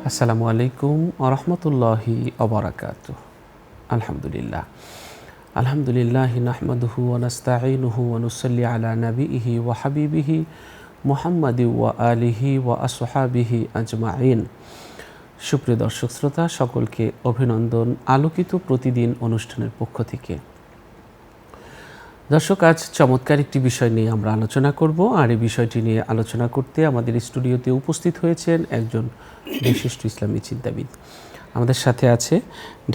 আসসালামু আলাইকুম ওয়া রাহমাতুল্লাহি ওয়া বারাকাতুহু। আলহামদুলিল্লাহ আলহামদুলিল্লাহি নাহমাদুহু ওয়া নাস্তাঈনুহু ওয়া নুসাল্লি আলা নাবিয়িহি ওয়া হাবিবিহি মুহাম্মাদি ওয়া আলিহি ওয়া আসহাবিহি আজমাইন। সুপ্রিয় দর্শক শ্রোতা, সকলকে অভিনন্দন আলোকিত প্রতিদিন অনুষ্ঠানের পক্ষ থেকে। দর্শক, আজ চমৎকার একটি বিষয় নিয়ে আমরা আলোচনা করব, আর এই বিষয়টি নিয়ে আলোচনা করতে আমাদের স্টুডিওতে উপস্থিত হয়েছেন একজন বিশিষ্ট ইসলামী চিন্তাবিদ। আমাদের সাথে আছে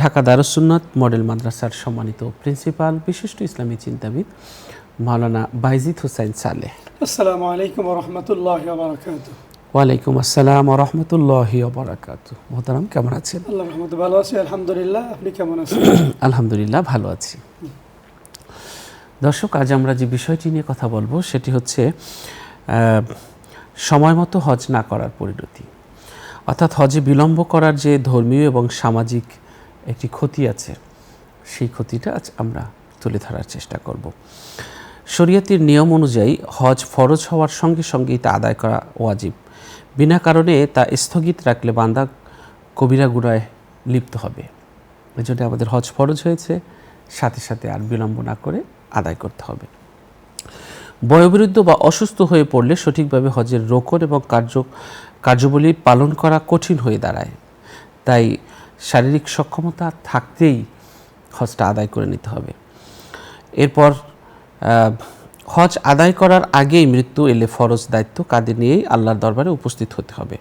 ঢাকা দারুস সুন্নাত মডেল মাদ্রাসার সম্মানিত প্রিন্সিপাল, বিশিষ্ট ইসলামী চিন্তাবিদ মাওলানা বাইজিদ হোসাইন সালেহ। আসসালামু আলাইকুম ওয়া রাহমাতুল্লাহি ওয়া বারাকাতুহু। ওয়ালাইকুম আসসালাম ওয়া রাহমাতুল্লাহি ওয়া বারাকাতুহু। মোহতারাম, কেমন আছেন? আল্লাহর রহমতে ভালো আছি, আলহামদুলিল্লাহ। আপনি কেমন আছেন? আলহামদুলিল্লাহ, ভালো আছি। দর্শক, আজ আমরা যে বিষয়টি নিয়ে কথা বলবো সেটি হচ্ছে সময় মতো হজ না করার পরিণতি, অর্থাৎ হজে বিলম্ব করার যে ধর্মীয় এবং সামাজিক একটি ক্ষতি আছে, সেই ক্ষতিটা আজ আমরা তুলে ধরার চেষ্টা করব। শরীয়তের নিয়ম অনুযায়ী হজ ফরজ হওয়ার সঙ্গে সঙ্গেই তা আদায় করা ওয়াজিব। বিনা কারণে তা স্থগিত রাখলে বান্দা কবিরা গুনাহে লিপ্ত হবে। এজন্য আমাদের হজ ফরজ হয়েছে, সাথে সাথে আর বিলম্ব না করে আদায় করতে হবে। বয়োবৃদ্ধ বা অসুস্থ হয়ে পড়লে সঠিকভাবে হজের রোকন এবং কার্যাবলী পালন করা কঠিন হয়ে দাঁড়ায়। তাই শারীরিক সক্ষমতা থাকতেই হজটা আদায় করে নিতে হবে। এরপর হজ আদায় করার আগেই মৃত্যু এলে ফরজ দায়িত্ব কাঁধে নিয়েই আল্লাহর দরবারে উপস্থিত হতে হবে।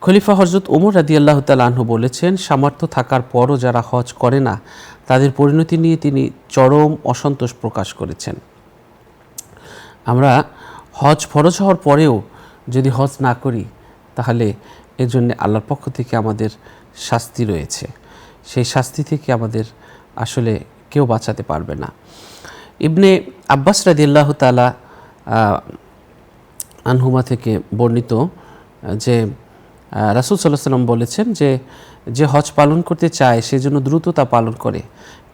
খলিফা হযরত ওমর রাদিয়াল্লাহু তাআলা আনহু বলেছেন, সামর্থ্য থাকার পরও যারা হজ করে না তাদের পরিণতি নিয়ে তিনি চরম অসন্তোষ প্রকাশ করেছেন। আমরা হজ ফরজ হওয়ার পরেও যদি হজ না করি তাহলে এর জন্য আল্লাহর পক্ষ থেকে আমাদের শাস্তি রয়েছে। সেই শাস্তি থেকে আমাদের আসলে কেউ বাঁচাতে পারবে না। ইবনে আব্বাস রাদিয়াল্লাহু তাআলা আনহুমা থেকে বর্ণিত যে রাসূল সাল্লাল্লাহু আলাইহি ওয়াসাল্লাম বলেছেন যে হজ পালন করতে চায় সে যেন দ্রুত তা পালন করে,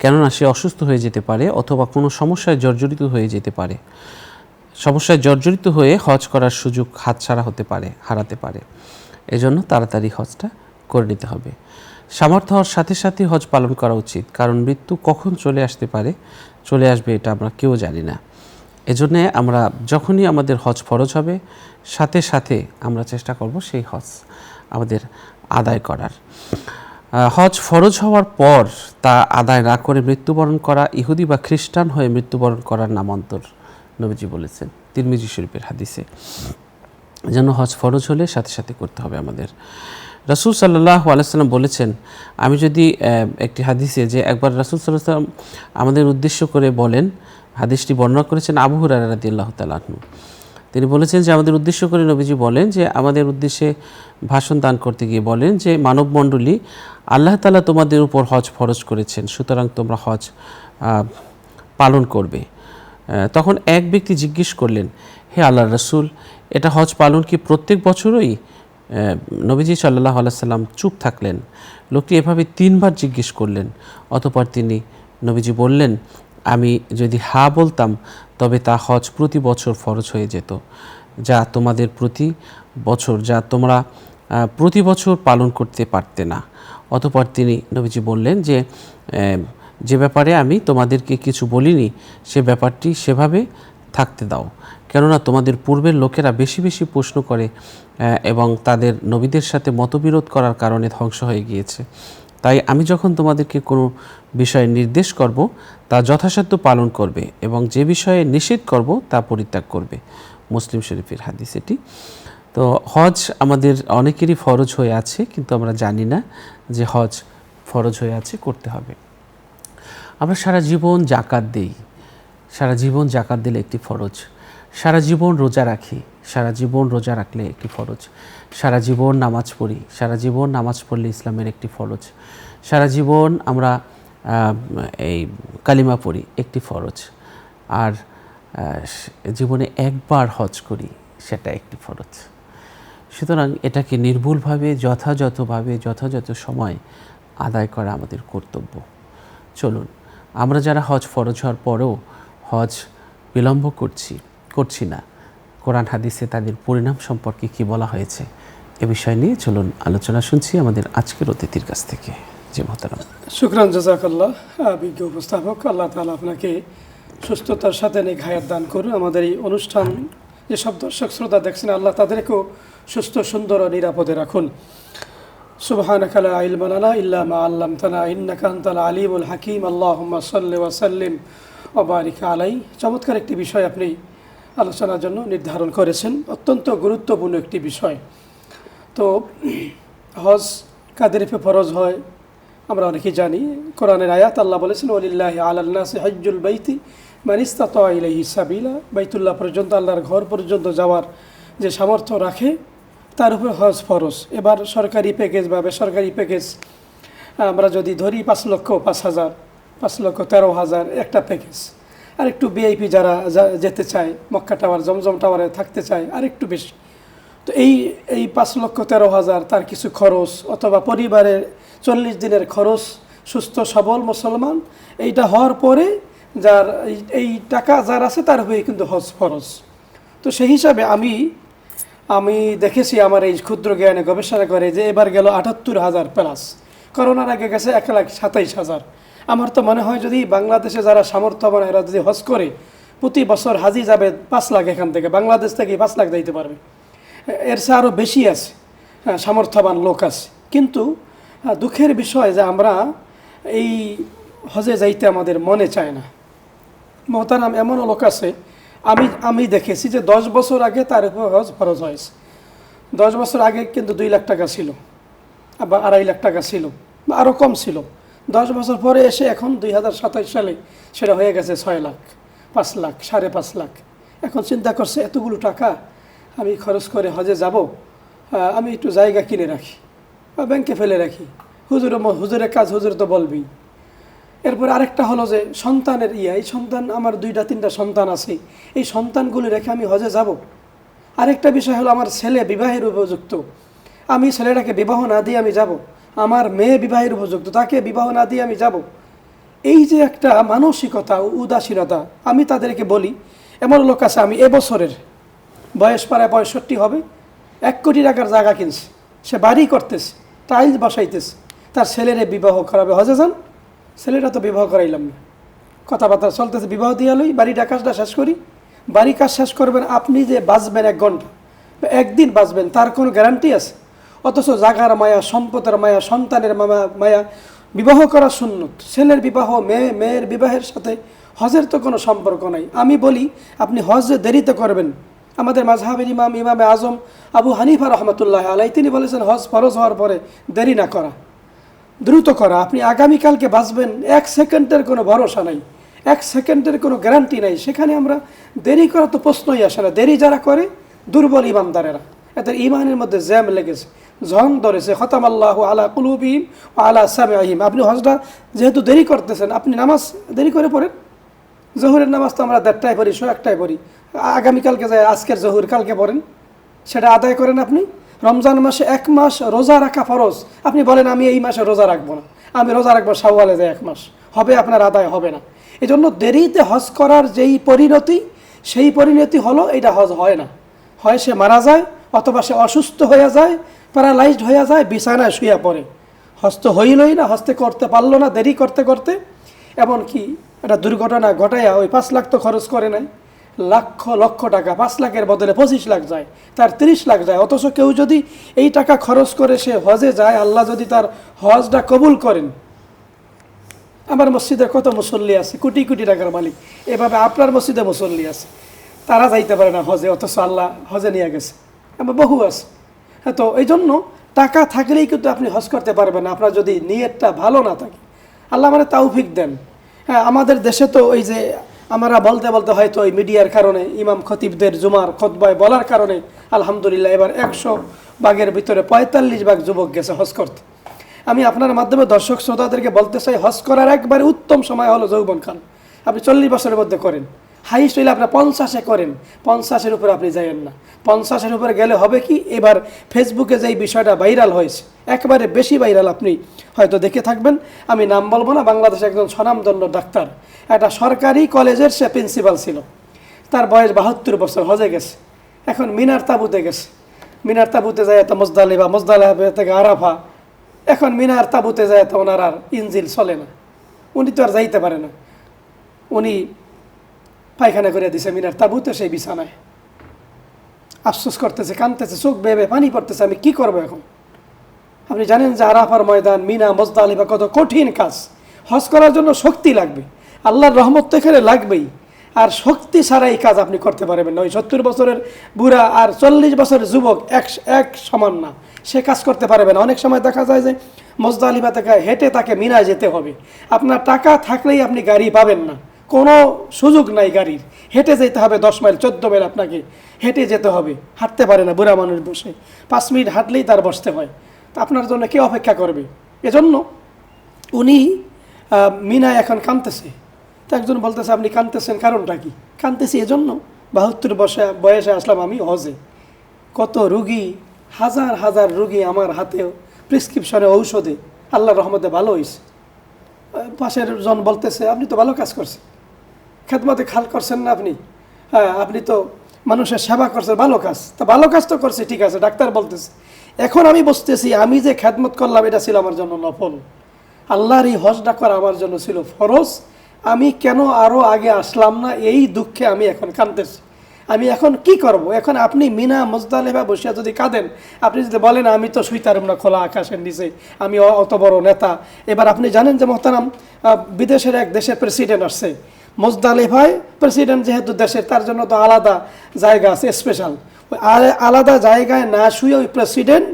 কেননা সে অসুস্থ হয়ে যেতে পারে অথবা কোনো সমস্যায় জর্জরিত হয়ে যেতে পারে। সমস্যায় জর্জরিত হয়ে হজ করার সুযোগ হাতছাড়া হারাতে পারে। এজন্য তাড়াতাড়ি হজটা করে নিতে হবে। সামর্থ্য হওয়ার সাথে সাথে হজ পালন করা উচিত, কারণ মৃত্যু কখন চলে আসবে এটা আমরা কেউ জানি না। এজন্যে আমরা যখনই আমাদের হজ ফরজ হবে সাথে সাথে আমরা চেষ্টা করব সেই হজ আমাদের আদায় করার। হজ ফরজ হওয়ার পর তা আদায় না করে মৃত্যুবরণ করা ইহুদি বা খ্রিস্টান হয়ে মৃত্যুবরণ করার নামান্তর, নবীজি বলেছেন তিরমিজি শরীফের হাদিসে। যেন হজ ফরজ হলে সাথে সাথে করতে হবে আমাদের। রাসূল সাল্লাল্লাহু আলাইহি ওয়াসাল্লাম বলেছেন, আমি যদি একটি হাদিসে যে একবার রাসূল সাল্লাল্লাহু আলাইহি ওয়াসাল্লাম আমাদের উদ্দেশ্য করে বলেন, হাদিসটি বর্ণনা করেছেন আবু হুরায়রা রাদিয়াল্লাহু তাআলা আনহু। তিনি বলেছেন যে আমাদের উদ্দেশ্য করে নবীজি বলেন যে আমাদের উদ্দেশ্যে ভাষণ দান করতে গিয়ে বলেন যে মানবমণ্ডলী, আল্লাহ তাআলা তোমাদের উপর হজ ফরজ করেছেন, সুতরাং তোমরা হজ পালন করবে। তখন এক ব্যক্তি জিজ্ঞেস করলেন, হে আল্লাহর রাসূল, এটা হজ পালন কি প্রত্যেক বছরই? নবীজি সাল্লাল্লাহু আলাইহি সাল্লাম চুপ থাকলেন। লোকটি এভাবে 3 বার জিজ্ঞেস করলেন। অতঃপর নবীজি বললেন, আমি যদি হ্যাঁ বলতাম তবে তা হজ প্রতি বছর ফরজ হয়ে যেত, যা তোমরা প্রতি বছর পালন করতে পারতে না। অতঃপর নবীজি বললেন যে ব্যাপারে আমি তোমাদেরকে কিছু বলিনি সে ব্যাপারটি সেভাবে থাকতে দাও, কেননা তোমাদের পূর্বের লোকেরা বেশি বেশি প্রশ্ন করে এবং তাদের নবীদের সাথে মতবিরোধ করার কারণে ধ্বংস হয়ে গিয়েছে। তাই আমি যখন তোমাদেরকে কোনো বিষয়ে নির্দেশ করব তা যথাসাধ্য পালন করবে এবং যে বিষয়ে নিষেধ করব তা পরিত্যাগ করবে। মুসলিম শরীফের হাদিস এটি। তো হজ আমাদের অনেকেরই ফরজ হয়ে আছে, কিন্তু আমরা জানি না যে হজ ফরজ হয়ে আছে, করতে হবে। আমরা সারা জীবন জাকাত দিই, সারা জীবন জাকাত দিলে একটি ফরজ। সারা জীবন রোজা রাখি, সারা জীবন রোজা রাখলে একটি ফরজ। সারা জীবন নামাজ পড়ি, সারা জীবন নামাজ পড়লে ইসলামের একটি ফরজ। সারা জীবন আমরা এই কালিমা পড়ি, একটি ফরজ। আর জীবনে একবার হজ করি, সেটা একটি ফরজ। সুতরাং এটাকে নির্ভুলভাবে যথাযথ সময় আদায় করা আমাদের কর্তব্য। চলুন, আমরা যারা হজ ফরজ হওয়ার পরেও হজ বিলম্ব করছি না, কোরআন হাদিসে তাদের পরিণাম সম্পর্কে কি বলা হয়েছে এ বিষয় নিয়ে চলুন আলোচনা শুনছি আমাদের আজকের অতিথির কাছ থেকে। জি মোহতারাম। শুকরান জাযাকাল্লাহ। বিজ্ঞ উপস্থাপক, আল্লাহ তাআলা আপনাকে সুস্থতার সাথে নেক হায়াত দান করুন। আমাদের এই অনুষ্ঠান যেসব দর্শক শ্রোতা দেখছেন, আল্লাহ তাদেরকেও সুস্থ, সুন্দর ও নিরাপদে রাখুন। সুবহানাকা লা ইলমা লানা ইল্লা মা আল্লামতানা ইন্নাকা আনতাল আলিমুল হাকিম। আল্লাহুম্মা সাল্লি ওয়া সাল্লিম ওয়া বারিক আলাইহি। চমৎকার একটি বিষয় আপনি আলোচনার জন্য নির্ধারণ করেছেন, অত্যন্ত গুরুত্বপূর্ণ একটি বিষয়। তো হজ কাদের উপর ফরজ হয় আমরা অনেকেই জানি। কোরআনের আয়াত আল্লাহ বলেছেন, ওয়ালিল্লাহি আলান নাসি হজ্জুল বাইতি মান ইসতাতা ইলাইহি সাবিলা। বাইতুল্লাহ পর্যন্ত, আল্লাহর ঘর পর্যন্ত যাওয়ার যে সামর্থ্য রাখে তার উপর হজ ফরজ। এবার সরকারি প্যাকেজ বা বেসরকারি প্যাকেজ আমরা যদি ধরি 5,05,000, 5,13,000 একটা প্যাকেজ। আর একটু ভিআইপি যারা যেতে চায়, মক্কা টাওয়ার, জমজম টাওয়ারে থাকতে চায়, আর একটু বেশি। তো এই 5,13,000 তার কিছু খরচ, অথবা পরিবারের 40 দিনের খরচ, সুস্থ সবল মুসলমান, এইটা হওয়ার পরে যার এই টাকা যার আছে তার হয়ে কিন্তু হজ ফরজ। তো সেই হিসাবে আমি দেখেছি আমার এই ক্ষুদ্র জ্ঞানে গবেষণা করে যে এবার গেল 78,000 প্লাস। করোনার আগে গেছে 1,27,000। আমার তো মনে হয় যদি বাংলাদেশে যারা সামর্থ্যবান এরা যদি হজ করে, প্রতি বছর হাজি যাবে 5 লাখ, এখান থেকে বাংলাদেশ থেকে 5 লাখ যাইতে পারবে। এর চেয়ে আরও বেশি আছে, সামর্থ্যবান লোক আছে। কিন্তু দুঃখের বিষয় যে আমরা এই হজে যাইতে আমাদের মনে চায় না। মোহতারাম, এমনও লোক আছে আমি দেখেছি যে 10 বছর আগে তার উপর হজ ফরজ হয়েছে। 10 বছর আগে কিন্তু 2 লাখ টাকা ছিল, বা 2.5 লাখ টাকা ছিল, বা আরও কম ছিল। 10 বছর পরে এসে এখন 2027 সালে সেটা হয়ে গেছে 6 লাখ, 5 লাখ, 5.5 লাখ। এখন চিন্তা করছে এতগুলো টাকা আমি খরচ করে হজে যাব, আমি একটু জায়গা কিনে রাখি বা ব্যাংকে ফেলে রাখি। হুজুরের কাজ হুজুর তো বলবেই। এরপর আরেকটা হলো যে সন্তানের এই সন্তান, আমার 2-3টা সন্তান আছে, এই সন্তানগুলি রেখে আমি হজে যাব। আরেকটা বিষয় হলো আমার ছেলে বিবাহের উপযুক্ত, আমি ছেলেটাকে বিবাহ না দিয়ে আমি যাব। আমার মেয়ে বিবাহের উপযুক্ত, তাকে বিবাহ না দিয়ে আমি যাব। এই যে একটা মানসিকতা, উদাসীনতা, আমি তাদেরকে বলি, এমন লোক আছে, আমি এবছরের বয়স প্রায় 65 হবে, 1 কোটি টাকার জায়গা কিনছে, সে বাড়ি করতেছে, টাইলস বসাইতেছে, তার ছেলেরে বিবাহ করাবে, হজে যান। ছেলেটা তো বিবাহ করাইলাম না, কথাবার্তা চলতেছে, বিবাহ দিয়ে লই, বাড়ির কাজটা শেষ করি। বাড়ি কাজ শেষ করবেন, আপনি যে বাঁচবেন 1 ঘন্টা বা 1 দিন বাঁচবেন তার কোনো গ্যারান্টি আছে? অথচ জাগার মায়া, সম্পদের মায়া, সন্তানের মায়া, বিবাহ করা সুন্নত। ছেলের বিবাহ, মেয়ের বিবাহের সাথে হজের তো কোনো সম্পর্ক নাই। আমি বলি আপনি হজে দেরিতে করবেন। আমাদের মাযহাবের ইমামে আজম আবু হানিফা রহমতুল্লাহ আলাইহি তিনি বলেছেন, হজ ফরজ হওয়ার পরে দেরি না করা, দ্রুত করা। আপনি আগামীকালকে বাঁচবেন, 1 সেকেন্ডের কোনো ভরসা নাই, 1 সেকেন্ডের কোনো গ্যারান্টি নাই। সেখানে আমরা দেরি করা তো প্রশ্নই আসে না। দেরি যারা করে দুর্বল ইমানদারেরা, এদের ইমানের মধ্যে জ্যাম লেগেছে, ঝং ধরেছে। খতামাল্লাহু আলা কুলুবিহিম ওয়া আলা সামঈহিম। আপনি হজটা যেহেতু দেরি করতেছেন, আপনি নামাজ দেরি করে পড়েন। জোহরের নামাজ তো আমরা 1:30টায় পড়ি, 1:00টায় পড়ি। আগামীকালকে যায়, আজকের জোহর কালকে পড়েন, সেটা আদায় করেন আপনি। রমজান মাসে 1 মাস রোজা রাখা ফরজ, আপনি বলেন আমি এই মাসে রোজা রাখবো না, আমি রোজা রাখবো শাওয়ালে যায় 1 মাস, হবে আপনার আদায় হবে না। এই জন্য দেরিতে হজ করার যেই পরিণতি, সেই পরিণতি হলো এইটা হজ হয় না। হয় সে মারা যায়, অথবা সে অসুস্থ হয়ে যায়, প্যারালাইজড হয়ে যায়, বিছানায় শুয়ে পড়ে। হস্ত হইলই না, হস্তে করতে পারলো না দেরি করতে করতে। এমনকি একটা দুর্ঘটনা ঘটাইয়া ওই 5 লাখ তো খরচ করে নাই, লক্ষ টাকা, 5 লাখের বদলে 25 লাখ যায়, তার 30 লাখ যায়। অথচ কেউ যদি এই টাকা খরচ করে সে হজে যায়, আল্লাহ যদি তার হজটা কবুল করেন। আমার মসজিদে কত মুসল্লি আছে, কোটি কোটি টাকার মালিক, এভাবে আপনার মসজিদে মুসল্লি আছে, তারা যাইতে পারে না হজে, অথচ আল্লাহ হজে নিয়ে গেছে। আমার বহু আছে। হ্যাঁ, তো এই জন্য টাকা থাকলেই কিন্তু আপনি হজ করতে পারবেন না, আপনার যদি নিয়তটা ভালো না থাকে। আল্লাহ মানে তাওফিক দেন। হ্যাঁ, আমাদের দেশে তো ওই যে আমরা বলতে বলতে হয়তো ওই মিডিয়ার কারণে, ইমাম খতিবদের জুমার খুতবায় বলার কারণে আলহামদুলিল্লাহ এবার 100 ভাগের ভিতরে 45 ভাগ যুবক গেছে হজ করতে। আমি আপনার মাধ্যমে দর্শক শ্রোতাদেরকে বলতে চাই, হজ করার একবারে উত্তম সময় হলো যৌবনকাল। আপনি 40 বছরের মধ্যে করেন, হাইস্ট হইলে আপনার 50-এ করেন, 50-এর উপরে আপনি যাইয়েন না। 50-এর উপরে গেলে হবে কি, এবার ফেসবুকে যেই বিষয়টা ভাইরাল হয়েছে, একেবারে বেশি ভাইরাল, আপনি হয়তো দেখে থাকবেন, আমি নাম বলবো না, বাংলাদেশে একজন স্বনামধন্য ডাক্তার, একটা সরকারি কলেজের সে প্রিন্সিপাল ছিল, তার বয়স 72 বছর, হজে গেছে, এখন মিনার তাবুতে গেছে, মিনার তাবুতে যায় তো মুজদালিফা, মুজদালিফা থেকে আরাফা। এখন মিনার তাবুতে যায় তো ওনার আর ইঞ্জিল চলে না, উনি তো আর যাইতে পারে না। উনি পায়খানা করে দিছে মিনার তাবুতে, সেই বিছানায় আফসোস করতেছে, কাঁদতেছে, চোখ বেয়ে পানি পড়তেছে, আমি কি করবো এখন। আপনি জানেন যে আরাফার ময়দান, মিনা, মুজদালিফা কত কঠিন কাজ। হজ করার জন্য শক্তি লাগবে, আল্লাহর রহমত তো এখানে লাগবেই। আর শক্তি ছাড়া এই কাজ আপনি করতে পারবেন না। ওই 70 বছরের বুড়া আর 40 বছরের যুবক এক সমান না, সে কাজ করতে পারবে না। অনেক সময় দেখা যায় যে মুজদালিফা থেকে হেঁটে তাকে মিনায় যেতে হবে। আপনার টাকা থাকলেই আপনি গাড়ি পাবেন না, কোনো সুযোগ নাই গাড়ির, হেঁটে যেতে হবে 10 মাইল 14 মাইল আপনাকে হেঁটে যেতে হবে। হাঁটতে পারে না বুড়া মানুষ, বসে 5 মিনিট হাঁটলেই তার বসতে হয়। তা আপনার জন্য কে অপেক্ষা করবে? এজন্য উনি মিনায় এখন কাঁদতেছে। তো একজন বলতেছে, আপনি কাঁদতেছেন কারণটা কি? কাঁদতেছি এজন্য 72 বয়সে আসলাম আমি হজে। কত রুগী, হাজার হাজার রুগী আমার হাতে প্রেসক্রিপশনে ঔষধে আল্লাহর রহমতে ভালো হয়েছে। পাশের জন বলতেছে, আপনি তো ভালো কাজ করছেন, খেদমতে খাল করছেন না আপনি, হ্যাঁ আপনি তো মানুষের সেবা করছেন, ভালো কাজ। তা ভালো কাজ তো করছে, ঠিক আছে। ডাক্তার বলতেছে, এখন আমি বুঝতেছি আমি যে খেদমত করলাম এটা ছিল আমার জন্য নফল, আল্লাহর এই হজটা করা আমার জন্য ছিল ফরজ। আমি কেন আরও আগে আসলাম না, এই দুঃখে আমি এখন কাঁদতেছি। আমি এখন কি করব? এখন আপনি মিনা মুজদালিফা বসিয়া যদি কাঁদেন, আপনি যদি বলেন আমি তো শুইতারম না খোলা আকাশের নিচে, আমি অত বড় নেতা। এবার আপনি জানেন যে মোহতারাম, বিদেশের এক দেশের প্রেসিডেন্ট আসছে মুজদালিফায়। প্রেসিডেন্ট যেহেতু দেশের, তার জন্য তো আলাদা জায়গা আছে স্পেশাল। ওই আলাদা জায়গায় না শুয়ে ওই প্রেসিডেন্ট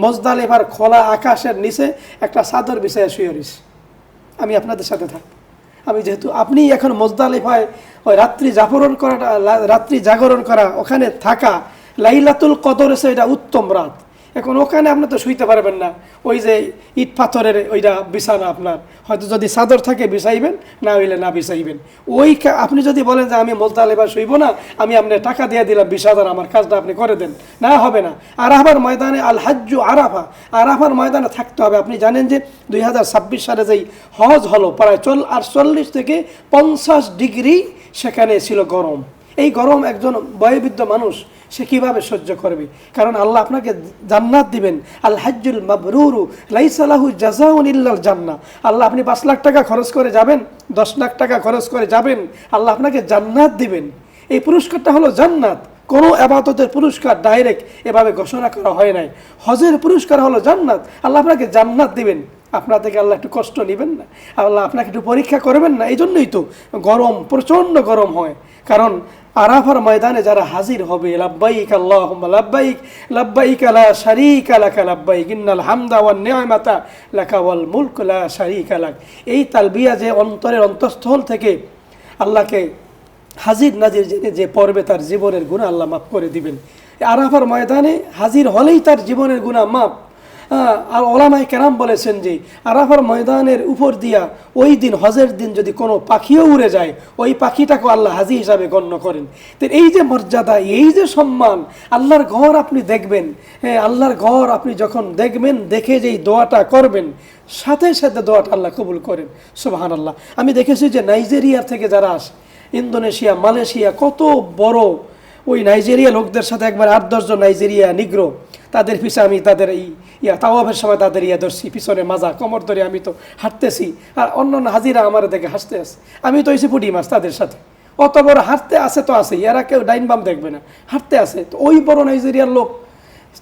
মুজদালিফার খোলা আকাশের নিচে একটা চাদর বিছাইয়া শুয়ে রয়েছে। আমি আপনাদের সাথে থাকবো। আমি যেহেতু আপনি এখন মুজদালিফায় ওই রাত্রি জাগরণ করা, ওখানে থাকা, লাইলাতুল কদর এসে এটা উত্তম রাত। এখন ওখানে আপনি তো শুইতে পারবেন না, ওই যে ইট পাথরের ওইটা বিছানা, আপনার হয়তো যদি চাদর থাকে বিছাইবেন, না হইলে না বিছাইবেন। আপনি যদি বলেন যে আমি মুজদালিফায় শুইব না, আমি আপনার টাকা দিয়ে দিলাম 20,000, আমার কাজটা আপনি করে দেন, না হবে না। আরাফার ময়দানে আল হাজ্জু আরাফা, আরাফার ময়দানে থাকতে হবে। আপনি জানেন যে 2026 সালে যেই হজ হলো, প্রায় 40 থেকে 50 ডিগ্রি সেখানে ছিল গরম। এই গরম একজন বয়োবৃদ্ধ মানুষ সে কিভাবে সহ্য করবে? কারণ আল্লাহ আপনাকে জান্নাত দিবেন। আল হাজ্জুল মাবরুরু লাইসা লাহু জাযাউন ইল্লাল জান্নাহ। আল্লাহ, আপনি 5 লাখ টাকা খরচ করে যাবেন, 10 লাখ টাকা খরচ করে যাবেন, আল্লাহ আপনাকে জান্নাত দিবেন। এই পুরস্কারটা হলো জান্নাত। কোনো ইবাদতের পুরস্কার ডাইরেক্ট এভাবে ঘোষণা করা হয় নাই। হজের পুরস্কার হলো জান্নাত। আল্লাহ আপনাকে জান্নাত দিবেন। আপনার থেকে আল্লাহ একটু কষ্ট নেবেন না? আল্লাহ আপনাকে একটু পরীক্ষা করবেন না? এই জন্যই তো গরম, প্রচণ্ড গরম হয়। কারণ আরাফার ময়দানে যারা হাজির হবে, লাব্বাইক আল্লাহুম্মা লাব্বাইক, লাব্বাইক লা শারীকা লাকা লাব্বাইক, ইন্নাল হামদা ওয়ান নি'মাতা লাকা ওয়াল মুলকু লা শারীকা লাক। এই তালবিয়া যে অন্তরের অন্তঃস্থল থেকে আল্লাহকে হাজির নাজির যে পড়বে, তার জীবনের গুনাহ আল্লাহ মাফ করে দিবেন। আরাফার ময়দানে হাজির হলেই তার জীবনের গুনাহ মাফ। আর ওলামায়ে কেরাম বলেছেন যে আরাফার ময়দানের উপর দিয়া ওই দিন, হজের দিন, যদি কোনো পাখিও উড়ে যায়, ওই পাখিটাকে আল্লাহ হাজি হিসাবে গণ্য করেন। তো এই যে মর্যাদা, এই যে সম্মান, আল্লাহর ঘর আপনি দেখবেন, হ্যাঁ আল্লাহর ঘর আপনি যখন দেখবেন, দেখে যেই দোয়াটা করবেন, সাথে সাথে দোয়াটা আল্লাহ কবুল করেন। সুবহানাল্লাহ। আমি দেখেছি যে নাইজেরিয়া থেকে যারা আসে, ইন্দোনেশিয়া, মালয়েশিয়া, কত বড় ওই নাইজেরিয়া লোকদের সাথে একবার 8-10 জন নাইজেরিয়া নিগ্রো, তাদের পিছনে আমি তাদের তাওয়াফের সময় তাদের ধরছি, পিছনে মাজা কোমর ধরে আমি তো হাঁটতেছি, আর অন্য হাজিরা আমার দেখে হাসতে আছে। আমি তো এসে পুটি মাছ তাদের সাথে, অত বড় হাঁটতে আছে তো আছে, এরা কেউ ডাইন বাম দেখবে না, হাঁটতে আছে। তো ওই বড় নাইজেরিয়ার লোক,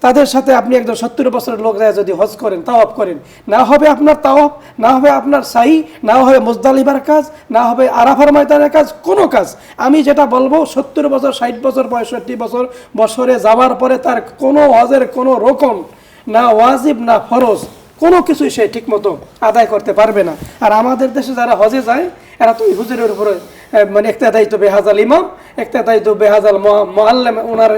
তাদের সাথে আপনি একজন 70 বছরের লোক যায় যদি হজ করেন, তাওয়াফ করেন, না হবে আপনার তাওয়াফ, না হবে আপনার সাই, না হবে মুজদালিফার কাজ, না হবে আরাফার ময়দানের কাজ, কোনো কাজ। আমি যেটা বলবো, 70 বছর, 60 বছর, 65 বছরে যাওয়ার পরে তার কোনো হজের কোনো রকম, না ওয়াজিব না ফরজ, কোনো কিছুই সে ঠিকমতো আদায় করতে পারবে না। আর আমাদের দেশে যারা হজে যায়, এরা তো ওই হুজুরের উপরে মানে ইক্তেদাইতু বিহাযাল ইমাম, ইক্তেদাইতু বিহাযাল মুআল্লিম, ওনার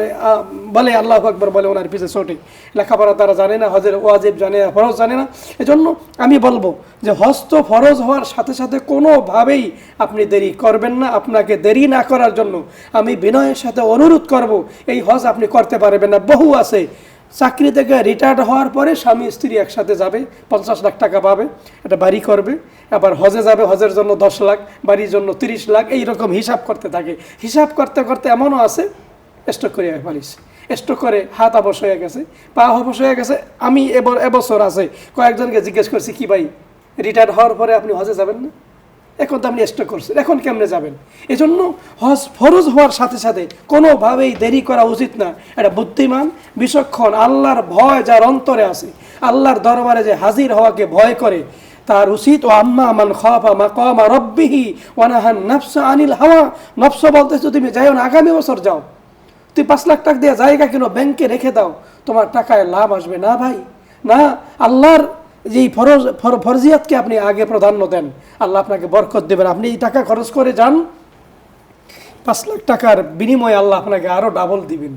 বলে আল্লাহু আকবার বলে, ওনার পিছে ছোটে, লেখাপড়া তারা জানে না, হজের ওয়াজিব জানে না, ফরজ জানে না। এজন্য আমি বলবো যে হজ তো ফরজ হওয়ার সাথে সাথে কোনোভাবেই আপনি দেরি করবেন না। আপনাকে দেরি না করার জন্য আমি বিনয়ের সাথে অনুরোধ করব, এই হজ আপনি করতে পারবেন না। বহু আছে চাকরি থেকে রিটায়ার্ড হওয়ার পরে স্বামী স্ত্রী একসাথে যাবে, 50 লাখ টাকা পাবে, একটা বাড়ি করবে, আবার হজে যাবে, হজের জন্য 10 লাখ, বাড়ির জন্য 30 লাখ, এইরকম হিসাব করতে থাকে। হিসাব করতে করতে এমনও আছে স্টক করে পারিস। স্ট্রোক করে হাত অবশ হয়ে গেছে, পা অবশ হয়ে গেছে। আমি এবছর আছে কয়েকজনকে জিজ্ঞেস করছি, কি ভাই রিটায়ার হওয়ার পরে আপনি হজে যাবেন না? এখন তো আপনি স্ট্রোক করছেন, এখন কেমনে যাবেন? এজন্য হজ ফরজ হওয়ার সাথে সাথে কোনোভাবেই দেরি করা উচিত না। এটা বুদ্ধিমান, বিচক্ষণ, আল্লাহর ভয় যার অন্তরে আছে, আল্লাহর দরবারে যে হাজির হওয়াকে ভয় করে, তার উচিত ও আম্মা মান খাফা মাকামা রাব্বিহি ওয়া নাহান নাফসা আনিল হাওয়া। নফস বলতেছো তুমি যাইও না, আগামী বছর যাও। তুই 5 লাখ টাকা দিয়ে জায়গা কিনো, ব্যাংকে রেখে দাও, তোমার টাকায় লাভ আসবে না ভাই। না, আল্লাহর যেই ফরজিয়াতকে আপনি আগে প্রাধান্য দেন, আল্লাহ আপনাকে বরকত দেবেন। আপনি এই টাকা খরচ করে যান, 5 লাখ টাকার বিনিময়ে আল্লাহ আপনাকে আরও ডাবল দিবেন।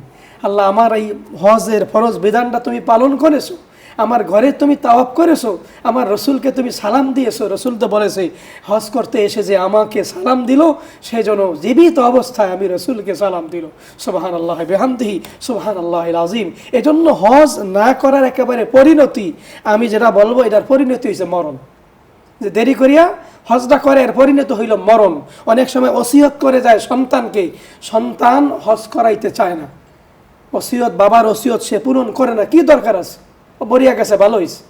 আল্লাহ আমার এই হজের ফরজ বিধানটা তুমি পালন করেছো, আমার ঘরে তুমি তাওয়াফ করেছো, আমার রসুলকে তুমি সালাম দিয়েছো। রসুল তো বলেছে হজ করতে এসে যে আমাকে সালাম দিল সে যেন জীবিত অবস্থায় আমি রসুলকে সালাম দিল। সুবহানাল্লাহি বিহামদিহি সুবহানাল্লাহিল আযীম। এজন্য হজ না করার একেবারে পরিণতি, আমি যেটা বলবো এটার পরিণতি হয়েছে মরণ। যে দেরি করিয়া হজটা করে এর পরিণত হইল মরণ। অনেক সময় ওসিয়ত করে যায় সন্তানকে, সন্তান হজ করাইতে চায় না। ওসিয়ত, বাবার ওসিয়ত সে পূরণ করে না, কি দরকার আছে? বরিয়া গেছে ভালো হইছে,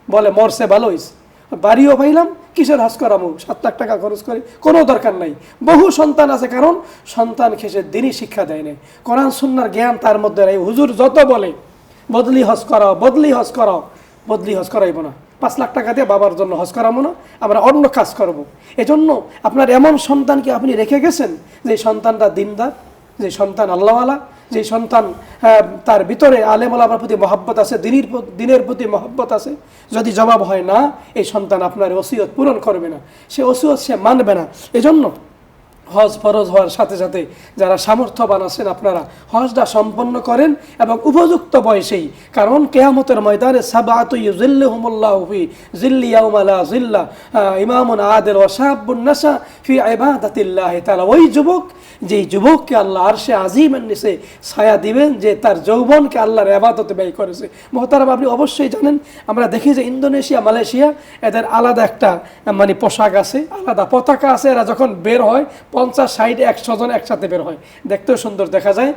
বলে মরছে ভালো হইছে, বাড়িও পাইলাম, কিসের হজ করামো, 7 লাখ টাকা খরচ করে, কোনো দরকার নাই। বহু সন্তান আছে, কারণ সন্তান খেসে দিনই শিক্ষা দেয় না, কোরআন সুন্নাহর জ্ঞান তার মধ্যে নেই। হুজুর যত বলে বদলি হজ করাও, বদলি হজ করাও, বদলি হজ করাইব না। 5 লাখ টাকা দিয়ে বাবার জন্য হজ করাবো না, আমরা অন্য কাজ করব। এজন্য আপনার এমন সন্তানকে আপনি রেখে গেছেন যে সন্তানটা দিনদার, যে সন্তান আল্লাহওয়ালা, যে সন্তান তার ভিতরে আলেম ওলামার প্রতি মহব্বত আছে, দিনের প্রতি মহব্বত আছে। যদি জবাব হয় না, এই সন্তান আপনার ওসিয়ত পূরণ করবে না, সে ওসিয়ত সে মানবে না। এজন্য হজ ফরজ হওয়ার সাথে সাথে যারা সামর্থ্যবান আছেন আপনারা হজটা সম্পন্ন করেন এবং উপযুক্ত বয়সেই। কারণ কিয়ামতের ময়দানে সাবআতু ইউযিল্লুহুমুল্লাহু ফি যিল্লি ইয়াওমা লা যিল্লা ইমামুন আদিল ওয়া শাবুন নাশা ফি ইবাদাতিল্লাহি তাআলা। ওই যুবক, যেই যুবককে আল্লাহ আরশে আজিমের নিচে ছায়া দিবেন, যে তার যৌবনকে আল্লাহর ইবাদতে ব্যয় করেছে। মুহতারাম, আপনি অবশ্যই জানেন, আমরা দেখি যে ইন্দোনেশিয়া, মালয়েশিয়া, এদের আলাদা একটা মানে পোশাক আছে, আলাদা পতাকা আছে। এরা যখন বের হয় 50, 60, 100 জন একসাথে বের হয়, দেখতেও সুন্দর দেখা যায়।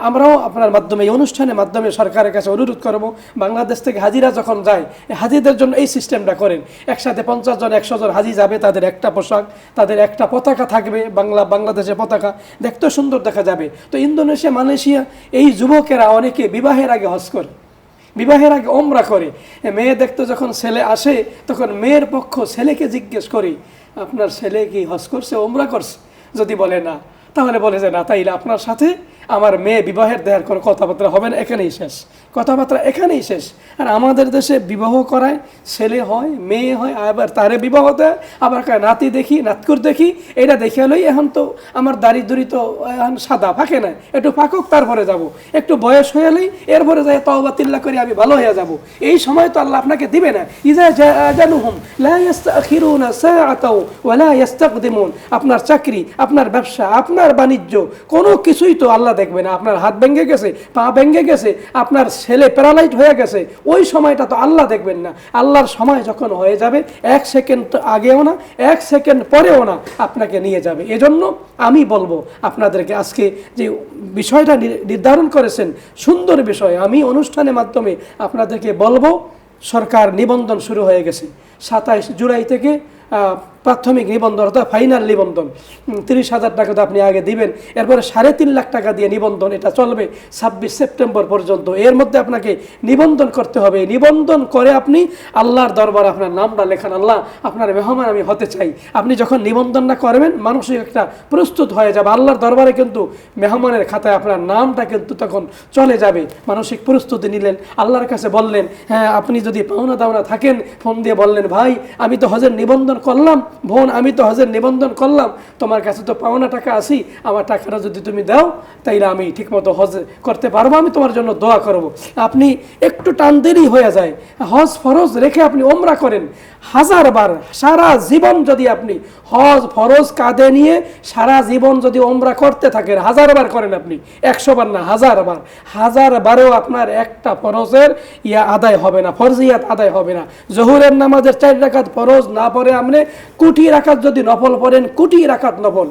আমরাও আপনার মাধ্যমে, এই অনুষ্ঠানের মাধ্যমে সরকারের কাছে অনুরোধ করব, বাংলাদেশ থেকে হাজিরা যখন যায়, হাজিদের জন্য এই সিস্টেমটা করেন। একসাথে 50 জন 100 জন হাজি যাবে, তাদের একটা পোশাক, তাদের একটা পতাকা থাকবে, বাংলাদেশের পতাকা, দেখতেও সুন্দর দেখা যাবে। তো ইন্দোনেশিয়া, মালয়েশিয়া এই যুবকেরা অনেকে বিবাহের আগে হজ করে, বিবাহের আগে ওমরা করে। মেয়ে দেখতে যখন ছেলে আসে, তখন মেয়ের পক্ষ ছেলেকে জিজ্ঞেস করি, আপনার ছেলে কি হজ করছে, ওমরা করছে? যদি বলে না, তাহলে বলে যে না, তাইলে আপনার সাথে আমার মেয়ে বিবাহের দেওয়ার কোনো কথাবার্তা হবে না, এখানেই শেষ, কথাবার্তা এখানেই শেষ। আর আমাদের দেশে বিবাহ করায় ছেলে হয়, মেয়ে হয়, আবার তারে বিবাহ দেয়, আবার নাতি দেখি, নাতকুর দেখি, এটা দেখে হলেই এখন তো আমার দাড়ি তো এখন সাদা ফাঁকে না, একটু ফাঁকুক তারপরে যাব, একটু বয়স হয়ে এলেই এরপরে যাই তওবা তিল্লা করে আমি ভালো হয়ে যাব। এই সময় তো আল্লাহ আপনাকে দিবে না। ইজা জাআ আজালুহুম লা ইস্তাখিরুনা সাআতাও ওয়া লা ইস্তাকদিমুন। আপনার চাকরি, আপনার ব্যবসা, আপনার বাণিজ্য, কোনো কিছুই তো আল্লাহ দেখবে না। আপনার হাত ভেঙে গেছে, পা ভেঙে গেছে, আপনার ছেলে প্যারালাইজড হয়ে গেছে, ওই সময়টা তো আল্লাহ দেখবেন না। আল্লাহর সময় যখন হয়ে যাবে, 1 সেকেন্ড আগেও না, 1 সেকেন্ড পরেও না, আপনাকে নিয়ে যাবে। এজন্য আমি বলবো আপনাদেরকে, আজকে যে বিষয়টা নির্ধারণ করেছেন, সুন্দর বিষয়। আমি অনুষ্ঠানের মাধ্যমে আপনাদেরকে বলবো, সরকার নিবন্ধন শুরু হয়ে গেছে। 27 জুলাই থেকে প্রাথমিক নিবন্ধন, অর্থাৎ ফাইনাল নিবন্ধন 30,000 টাকা তো আপনি আগে দিবেন, এরপরে 3.5 লাখ টাকা দিয়ে নিবন্ধন, এটা চলবে 26 সেপ্টেম্বর পর্যন্ত। এর মধ্যে আপনাকে নিবন্ধন করতে হবে। নিবন্ধন করে আপনি আল্লাহর দরবারে আপনার নামটা লেখান, আল্লাহ আপনার মেহমান আমি হতে চাই। আপনি যখন নিবন্ধনটা করবেন, মানসিক একটা প্রস্তুত হয়ে যাবে, আল্লাহর দরবারে কিন্তু মেহমানের খাতায় আপনার নামটা কিন্তু তখন চলে যাবে। মানসিক প্রস্তুতি নিলেন, আল্লাহর কাছে বললেন, হ্যাঁ আপনি যদি পাওনা দাওনা থাকেন, ফোন দিয়ে বললেন, ভাই আমি তো হজের নিবন্ধন করলাম, বোন আমি তো হজের নিবন্ধন করলাম, তোমার কাছে তো পাওনা টাকা আসি, আমার টাকাটা যদি তুমি দাও তাইলে আমি ঠিকমতো হজ করতে পারবো, আমি তোমার জন্য দোয়া করব। আপনি একটু টান দেরি হয়ে যায়, হজ ফরজ রেখে আপনি ওমরা করেন 1000 বার, সারা জীবন যদি আপনি হজ ফরজ কাঁধে নিয়ে সারা জীবন যদি ওমরা করতে থাকেন, 1000 বার করেন আপনি, 100 বার না, 1000 বার, 1000 বারেও আপনার একটা ফরজের আদায় হবে না, ফরজিয়াত আদায় হবে না। জোহরের নামাজের 4 রাকাত ফরজ না পড়ে আপনি কোটি রাকাত যদি নফল পড়েন, কোটি রাকাত নফল,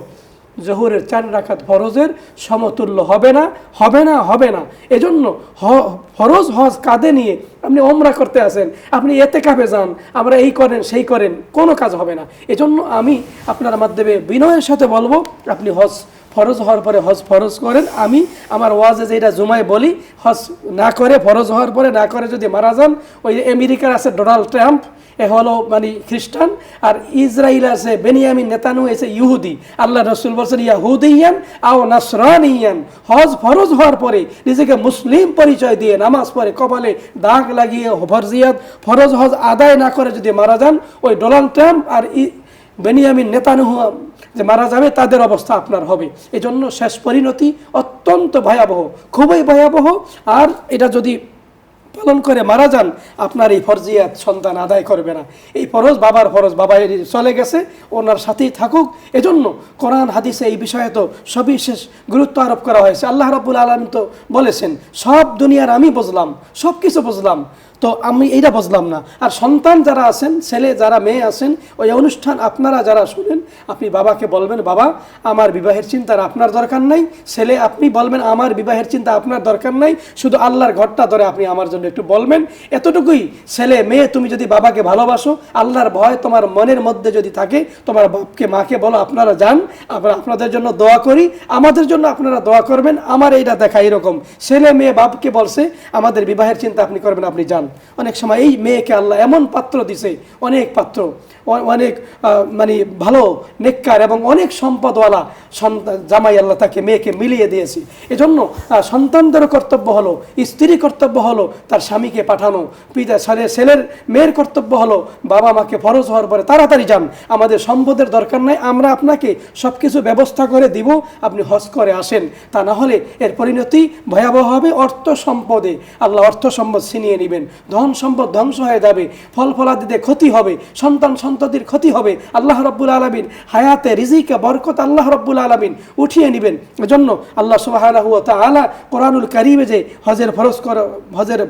জোহরের 4 রাকাত ফরজের সমতুল্য হবে না, হবে না, হবে না। এজন্য ফরজ হজ কাঁধে নিয়ে আপনি ওমরা করতে আসেন, আপনি ইতিকাফে যান, আমরা এই করেন সেই করেন, কোনো কাজ হবে না। এজন্য আমি আপনার মাধ্যমে বিনয়ের সাথে বলবো, আপনি হজ ফরজ হওয়ার পরে হজ ফরজ করেন। আমি আমার ওয়াজে যেটা জুমায় বলি, হজ না করে ফরজ হওয়ার পরে না করে যদি মারা যান, ওই আমেরিকার আছে ডোনাল্ড ট্রাম্প, এ হলো মানে খ্রিস্টান, আর ইসরায়েল আছে বেনিয়ামিন নেতানু এসে ইহুদি। আল্লাহ রসুল বলছেন ইয়াহুদিয়ান আও নাসরানিয়ান, হজ ফরজ হওয়ার পরে নিজেকে মুসলিম পরিচয় দিয়ে নামাজ পড়ে কপালে দাগ লাগিয়ে ফরজিয়াত ফরজ হজ আদায় না করে যদি মারা যান, ওই ডোনাল্ড ট্রাম্প আর বেনিয়ামিন নেতানহু যে মারা যাবে, তাদের অবস্থা আপনার হবে। এজন্য শেষ পরিণতি অত্যন্ত ভয়াবহ, খুবই ভয়াবহ। আর এটা যদি পালন করে মারা যান, আপনার এই ফরজিয়াত সন্তান আদায় করবে না। এই ফরজ বাবার ফরজ, বাবা চলে গেছে, ওনার সাথেই থাকুক। এজন্য কোরআন হাদিসে এই বিষয়ে তো সবিশেষ গুরুত্ব আরোপ করা হয়েছে। আল্লাহ রাব্বুল আলামিন তো বলেছেন, সব দুনিয়ার আমি বুঝলাম, সব কিছু বুঝলাম, তো আমি এইটা বুঝলাম না। আর সন্তান যারা আছেন, ছেলে যারা মেয়ে আছেন, ওই অনুষ্ঠান আপনারা যারা শুনেন, আপনি বাবাকে বলবেন, বাবা আমার বিবাহের চিন্তা আপনার দরকার নাই। ছেলে আপনি বলবেন, আমার বিবাহের চিন্তা আপনার দরকার নাই, শুধু আল্লাহর ঘরটা ধরে আপনি আমার জন্য একটু বলবেন। এতটুকুই। ছেলে মেয়ে তুমি যদি বাবাকে ভালোবাসো, আল্লাহর ভয় তোমার মনের মধ্যে যদি থাকে, তোমার বাপকে মাকে বলো আপনারা যান, আমরা আপনাদের জন্য দোয়া করি, আমাদের জন্য আপনারা দোয়া করবেন। আমার এইটা দেখা এরকম, ছেলে মেয়ে বাপকে বলছে আমাদের বিবাহের চিন্তা আপনি করবেন, আপনি যান। অনেক সময় এই মেয়েকে আল্লাহ এমন পাত্র দিছে, অনেক পাত্র, অনেক মানে ভালো নেককার এবং অনেক সম্পদওয়ালা জামাই আল্লাহ তাকে মেয়েকে মিলিয়ে দিয়েছে। এজন্য সন্তানদেরও কর্তব্য হলো, স্ত্রীর কর্তব্য হলো তার স্বামীকে পাঠানো, ছেলের মেয়ের কর্তব্য হলো বাবা মাকে ফরজ হওয়ার পরে তাড়াতাড়ি যান, আমাদের সম্পদের দরকার নাই, আমরা আপনাকে সব কিছু ব্যবস্থা করে দিব, আপনি হজ করে আসেন। তা না হলে এর পরিণতি ভয়াবহ হবে। অর্থ সম্পদে আল্লাহ অর্থ সম্পদ ছিনিয়ে নেবেন, ধন সম্পদ ধ্বংস হয়ে যাবে, ফল ফলাদিতে ক্ষতি হবে, সন্তান সন্ততির ক্ষতি হবে। আল্লাহ রাব্বুল আলামিন হায়াতে রিজিকে বরকত আল্লাহ রাব্বুল আলামিন উঠিয়ে নেবেন। এজন্য আল্লাহ সুবহানাহু ওয়া তাআলা কোরআনুল কারীমে যে হজের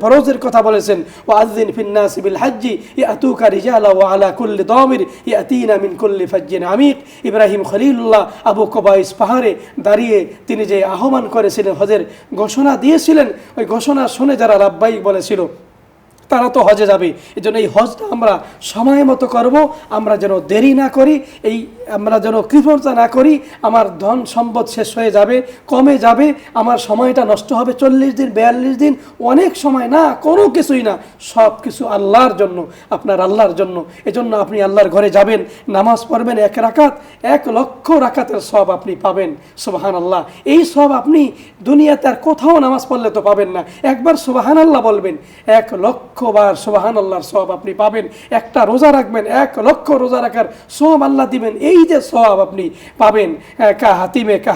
ফরজের কথা বলেছেন, ওয়াযিন ফিন নাসি বিল হজ্জি ইয়াতুকা রিজালা ওয়া আলা কুল্লি দামির ইয়াতিনা মিন কুল্লি ফাজ্জিন আমিক। ইব্রাহিম খলিলুল্লাহ আবু কুবাইস পাহাড়ে দাঁড়িয়ে তিনি যে আহ্বান করেছিলেন, হজের ঘোষণা দিয়েছিলেন, ওই ঘোষণা শুনে যারা লাব্বাইক বলেছিল তারা তো হজে যাবে। এই জন্য এই হজটা আমরা সময় মতো করব, আমরা যেন দেরি না করি, আমরা যেন কৃপণতা না করি। আমার ধন সম্পদ শেষ হয়ে যাবে, কমে যাবে, আমার সময়টা নষ্ট হবে, 40 দিন 42 দিন, অনেক সময় না, কোনো কিছুই না, সব কিছু আল্লাহর জন্য, আপনার আল্লাহর জন্য। এজন্য আপনি আল্লাহর ঘরে যাবেন, নামাজ পড়বেন 1 রাকাত, 1 লক্ষ রাকাতের সওয়াব আপনি পাবেন। সুবহানাল্লাহ। এই সওয়াব আপনি দুনিয়াতে আর কোথাও নামাজ পড়লে তো পাবেন না। একবার সুবহানাল্লাহ বলবেন, 1 লক্ষবার সুবহানাল্লাহর সওয়াব আপনি পাবেন। একটা রোজা রাখবেন, 1 লক্ষ রোজা রাখার সওয়াব আল্লাহ দিবেন। এই যে সওয়াব আপনি পাবেন,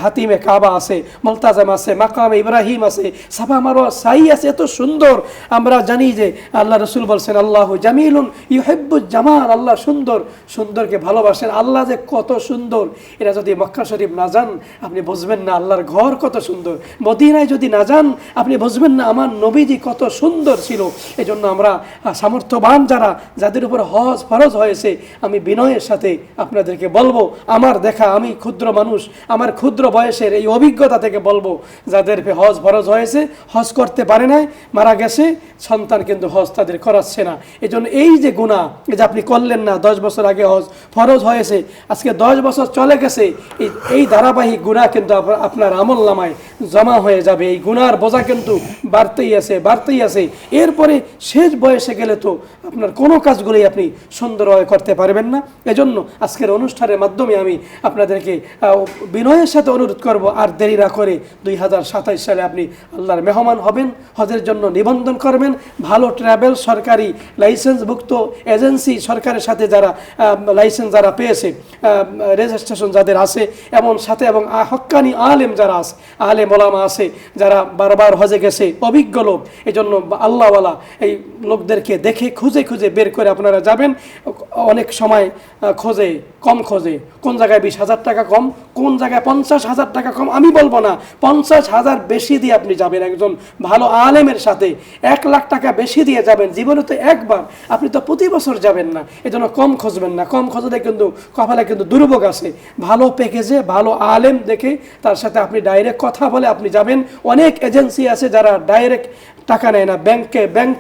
হাতিমে কাবা আছে, মুলতাজাম আছে, মাকামে ইব্রাহিম আছে, সাফা মারওয়া সাই আছে, এত সুন্দর। আমরা জানি যে আল্লাহ রাসূল বলছেন, আল্লাহু জামিলুন ইউহিব্বুজ জামাল, আল্লাহ সুন্দর, সুন্দরকে ভালোবাসেন। আল্লাহ যে কত সুন্দর, এটা যদি মক্কা শরীফ না যান আপনি বুঝবেন না আল্লাহর ঘর কত সুন্দর। মদিনায় যদি না যান আপনি বুঝবেন না আমার নবীজি কত সুন্দর ছিল। এজন্য আমরা সামর্থ্যবান যাদের উপর হজ ফরজ হয়েছে, আমি বিনয়ের সাথে আপনাদেরকে বলবো, আমার দেখা, আমি ক্ষুদ্র মানুষ, আমার ক্ষুদ্র বয়সের এই অভিজ্ঞতা থেকে বলবো, যাদের হজ ফরজ হয়েছে, হজ করতে পারে নাই, মারা গেছে, সন্তান কিন্তু হজ তাদের করাচ্ছে না। এজন্য এই যে গুনাহ, এই যে আপনি করলেন না, 10 বছর আগে হজ ফরজ হয়েছে, আজকে 10 বছর চলে গেছে, এই ধারাবাহিক গুনাহ কিন্তু আপনার আমলনামায় জমা হয়ে যাবে। এই গুনার বোঝা কিন্তু বাড়তেই আছে। এরপরে শেষ বয়সে গেলে তো আপনার কোনো কাজগুলোই আপনি সুন্দরভাবে করতে পারবেন না। এজন্য আজকের অনুষ্ঠানের মাধ্যমে আমি আপনাদেরকে বিনয়ের সাথে অনুরোধ করব, আর দেরি না করে 2027 সালে আপনি আল্লাহর মেহমান হবেন, হজের জন্য নিবন্ধন করবেন। ভালো ট্রাভেল সরকারি লাইসেন্সভুক্ত এজেন্সি, সরকারের সাথে যারা লাইসেন্স যারা পেয়েছে, রেজিস্ট্রেশন যাদের আছে, এবং হক্কানি আলেম যারা আছে, আলেম ওলামা আছে যারা বারবার হজে গেছে, অভিজ্ঞ লোক। এই জন্য আল্লাহওয়ালা এই লোকদেরকে দেখে খুঁজে খুঁজে খুঁজে বের করে আপনারা যাবেন। অনেক সময় কম খোঁজে, কোন জায়গায় 20,000 টাকা কম, কোন জায়গায় 50,000 টাকা কম। আমি বলবো না, 50,000 বেশি দিয়ে আপনি যাবেন একজন ভালো আলেমের সাথে, 1 লাখ টাকা বেশি দিয়ে যাবেন। জীবনে তো একবার, আপনি তো প্রতি বছর যাবেন না, এজন্য কম খুঁজবেন না। কম খোঁজলে কিন্তু কপালে কিন্তু দুর্ভোগ আছে। ভালো প্যাকেজে ভালো আলেম দেখে তার সাথে আপনি ডাইরেক্ট কথা বলে আপনি যাবেন। অনেক এজেন্সি আছে যারা ডাইরেক্ট টাকা নেয় না, ব্যাংক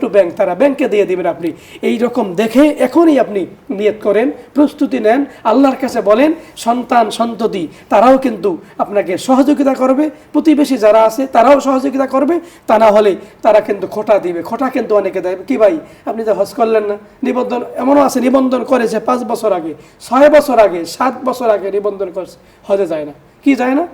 টু ব্যাংক, তারা ব্যাংকে দিয়ে দিবেন। আপনি এই রকম দেখে এখনই আপনি নিয়ত করেন, প্রস্তুতি নেন, আল্লাহর কাছে বলেন। সন্তান সন্ততি তারাও কিন্তু আপনাকে সহযোগিতা করবে, প্রতিবেশী যারা আছে তারাও সহযোগিতা করবে। তা না হলে তারা কিন্তু খোটা দিবে। খোটা কিন্তু অনেকে দেয়, কি ভাই আপনি তো হজ করলেন না, নিবন্ধন এমনও আছে নিবন্ধন করেছে 5 বছর আগে, 6 বছর আগে, 7 বছর আগে নিবন্ধন করেছে, হজে যায় না। কি যায় না?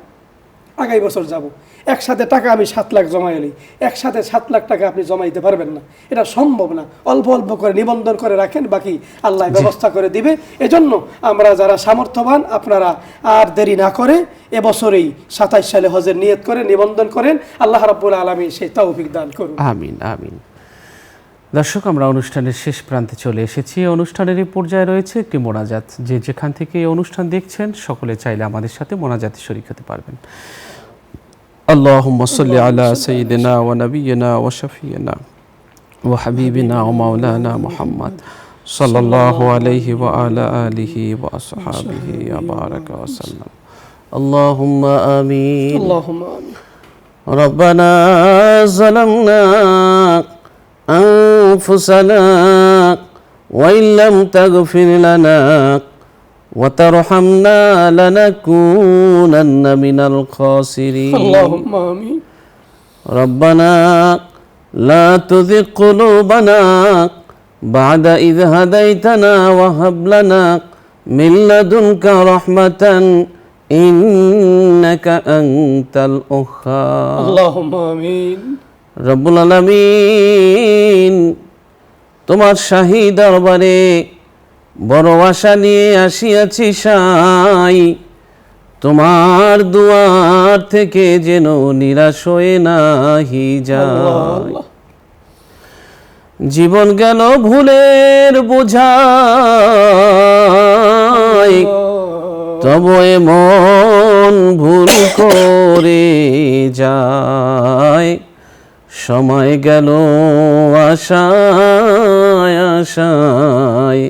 আগামী বছর যাব। একসাথে টাকা আমি 7 লাখ জমাইলি, একসাথে 7 লাখ টাকা আপনি জমাইতে পারবেন না, এটা সম্ভব না। অল্প অল্প করে নিবন্ধন করে রাখেন, বাকি আল্লাহ ব্যবস্থা করে দিবে। এজন্য আমরা যারা সামর্থ্যবান, আপনারা আর দেরি না করে এবছরেই 27 সালে হজের নিয়ত করে নিবন্ধন করেন। আল্লাহ রাব্বুল আলামিন সেই তৌফিক দান করুন। আমিন আমিন। দর্শক, আমরা অনুষ্ঠানের শেষ প্রান্তে চলে এসেছি। অনুষ্ঠানের এই পর্যায়ে রয়েছে একটি মোনাজাত। যে যেখান থেকে এই অনুষ্ঠান দেখছেন সকলে চাইলে আমাদের সাথে মোনাজাতে শরীক হতে পারবেন। আল্লাহুম্মা সাল্লি আলা সাইয়্যিদিনা ওয়া নাবিয়িনা ওয়া শাফিয়িনা ওয়া হাবিবিনা ওয়া মাওলানা মুহাম্মদ সাল্লাল্লাহু আলাইহি ওয়া আলা আলিহি ওয়া আসহাবিহি ওয়া বারাকা ওয়া সাল্লাম। আল্লাহুম্মা আমিন। আল্লাহুম্মা আমিন। রব্বানা যালামনা أنفسنا وإن لم تغفر لنا وترحمنا لنكونن من الخاسرين اللهم آمين. ربنا لا تزغ قلوبنا بعد إذ هديتنا وهب لنا من لدنك رحمة إنك أنت الوهاب اللهم آمين. রব্বুল আলামিন, তোমার শাহী দরবারে বড় আশা নিয়ে আসিয়াছি সাই, তোমার দুয়ার থেকে যেন নিরাশ হয়ে নাহি যায়। জীবন গেল ভুলের বোঝাই, তবু এমন ভুল করে যায়। সময় গেল আশায় আশায়,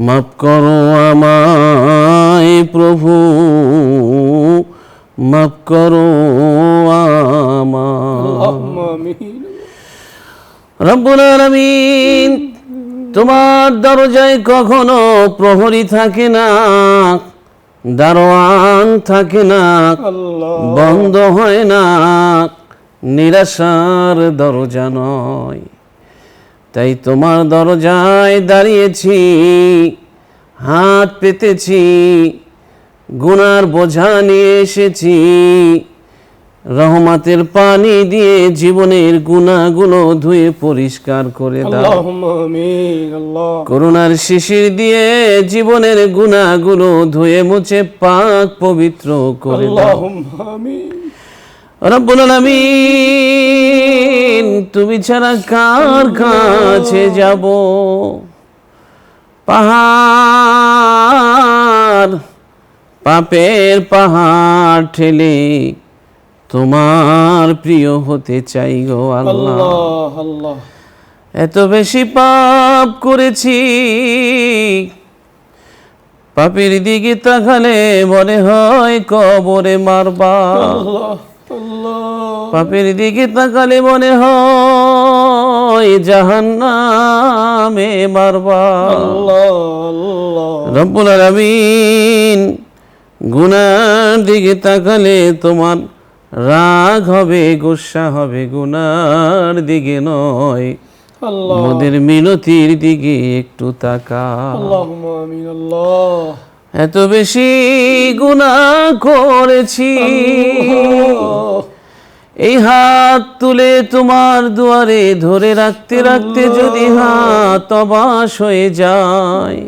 মাফ করো আমায় প্রভু, মাফ করো আমায়। রব্বুল আলামিন, তোমার দরজায় কখনো প্রহরী থাকে না, দারোয়ান থাকে না, বন্ধ হয় না, নিরাশার দরজা নয়। তাই তোমার দরজায় দাঁড়িয়েছি, হাত পেতেছি, গুনার বোঝা নিয়ে এসেছি। রহমতের পানি দিয়ে জীবনের গুনাহগুলো ধুয়ে পরিষ্কার করে দাও। করুণার শিশির দিয়ে জীবনের গুনাহগুলো ধুয়ে মুছে পাক পবিত্র করে দাও। রব্বুল আলামিন, তুমি ছাড়া কার কাছে যাব? পাপের পাহাড় ঠেলে তোমার প্রিয় হতে চাই গো আল্লাহ। এত বেশি পাপ করেছি, পাপের দিকে তাকালে মনে হয় কবরে মারবা। পাপের দিকে তাকালে মনে হয় জাহান্নামে মারবা। রব্বুল আলামিন, গুনার দিকে তাকালে তোমার রাগ হবে, গুসা হবে, গুনার দিকে নয়, মোদের মিনতির দিকে একটু তাকাও। এত বেশি গুনাহ করেছি, এই হাত তুলে তোমার দুয়ারে ধরে রাখতে রাখতে যদি হাত অবাস হয়ে যায়,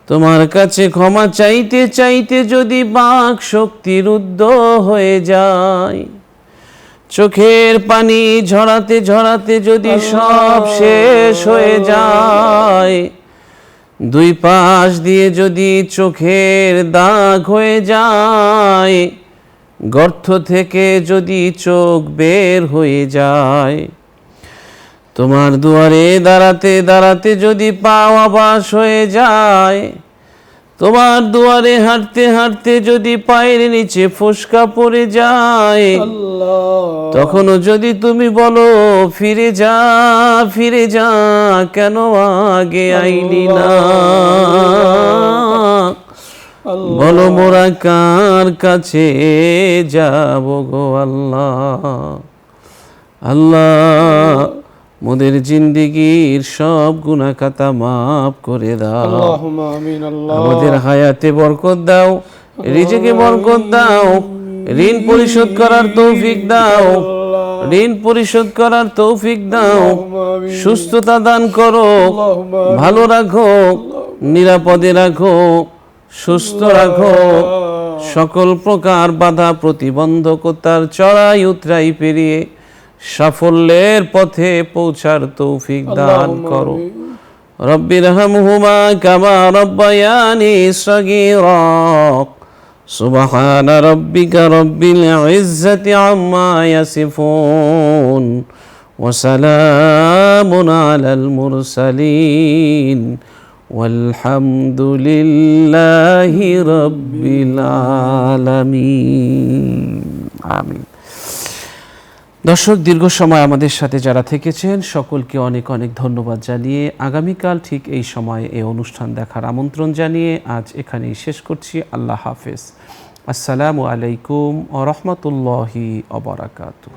তোমার কাছে ক্ষমা চাইতে চাইতে যদি বাক শক্তি রুদ্ধ হয়ে যায়, চোখের পানি ঝরাতে ঝরাতে যদি সব শেষ হয়ে যায়, দুই পাশ দিয়ে যদি চোখের দাগ হয়ে যায়, গর্ত থেকে যদি চোখ বের হয়ে যায়, তোমার দুয়ারে দাঁড়াতে দাঁড়াতে যদি পা অবশ হয়ে যায়, তোমার দুয়ারে হাঁটতে হাঁটতে যদি পায়ের নিচে ফোসকা পড়ে যায়, তখনও যদি তুমি বলো ফিরে যা ফিরে যা, কেন আগে আইলি না, বলো মোরা কার কাছে যাব গো আল্লাহ। আল্লাহ মোদের জিন্দেগির সব গুনাহ খাতা মাফ করে দাও, আল্লাহুম্মা আমিন। আল্লাহ আমাদের হায়াতে বরকত দাও, রিজিকে বরকত দাও, ঋণ পরিশোধ করার তৌফিক দাও, ঋণ পরিশোধ করার তৌফিক দাও, সুস্থতা দান করো, ভালো রাখো, নিরাপদে রাখো, সুস্থ রাখো, সকল প্রকার বাধা প্রতিবন্ধকতার চড়াই উতরাই পেরিয়ে সাফল্যের পথে পৌঁছার তৌফিক দান করো। রব্বিরহামহুমা কামা রব্বায়ানি সগীরা। সুবহান রাব্বিকা রব্বিল ইজ্জাতি আম্মা ইয়াসিফুন ওয়া সালামুন আলাল মুরসালিন والحمد لله رب العالمين আমিন। দর্শক, দীর্ঘ সময় আমাদের সাথে যারা থেকেছেন সকলকে অনেক অনেক ধন্যবাদ জানিয়ে আগামীকাল ঠিক এই সময়ে এই অনুষ্ঠান দেখার আমন্ত্রণ জানিয়ে আজ এখানেই শেষ করছি। আল্লাহ হাফেজ। আসসালামু আলাইকুম ওয়া রাহমাতুল্লাহি ওয়া বারাকাতুহু।